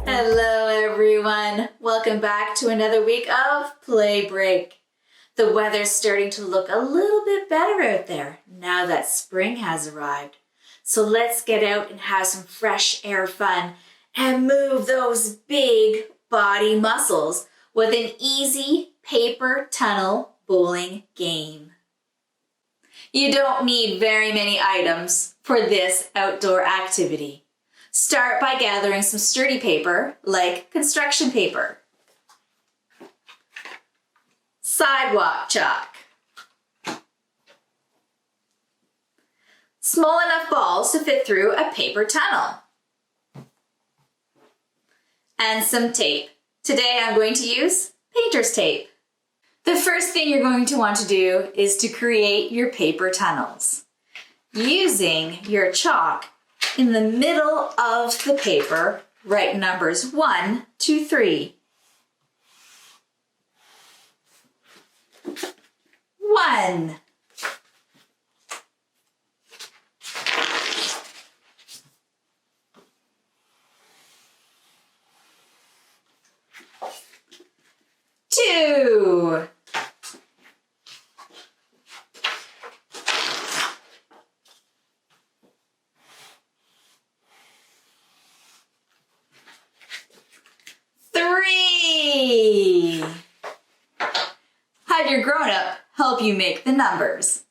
Hello everyone, welcome back to another week of Play Break. The weather's starting to look a little bit better out there now that spring has arrived. So let's get out and have some fresh air fun and move those big body muscles with an easy paper tunnel bowling game. You don't need very many items for this outdoor activity. Start by gathering some sturdy paper, like construction paper, sidewalk chalk, small enough balls to fit through a paper tunnel, and some tape. Today I'm going to use painter's tape. The first thing you're going to want to do is to create your paper tunnels. Using your chalk in the middle of the paper, write numbers 1, 2, 3. 1. 2. 3. Have your grown-up help you make the numbers.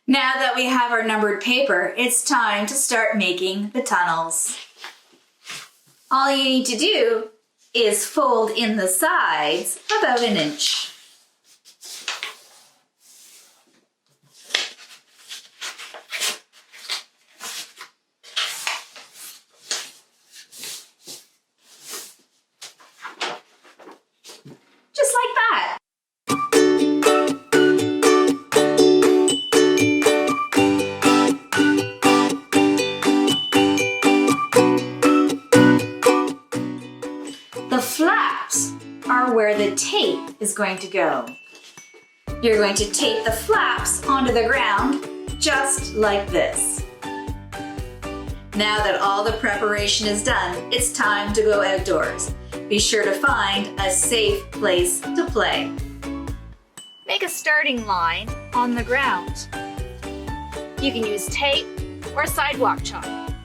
Now that we have our numbered paper, it's time to start making the tunnels. All you need to do is fold in the sides about an inch. Just like that. The flaps are where the tape is going to go. You're going to tape the flaps onto the ground just like this. Now that all the preparation is done, it's time to go outdoors. Be sure to find a safe place to play. Make a starting line on the ground. You can use tape or sidewalk chalk.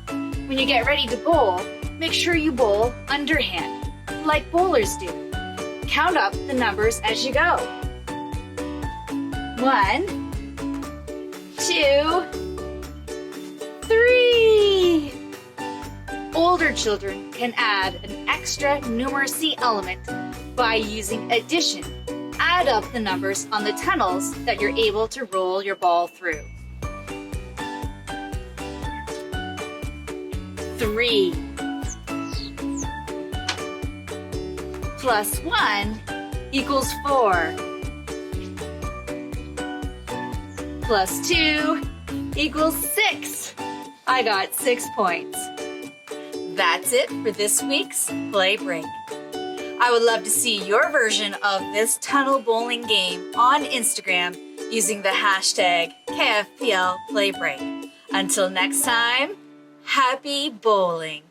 When you get ready to bowl, make sure you bowl underhand, like bowlers do. Count up the numbers as you go. 1, 2, 3. Older children can add an extra numeracy element by using addition. Add up the numbers on the tunnels that you're able to roll your ball through. 3 plus 1 equals 4. Plus 2 equals 6. I got 6 points. That's it for this week's Play Break. I would love to see your version of this tunnel bowling game on Instagram using the hashtag KFPL Play Break. Until next time, happy bowling!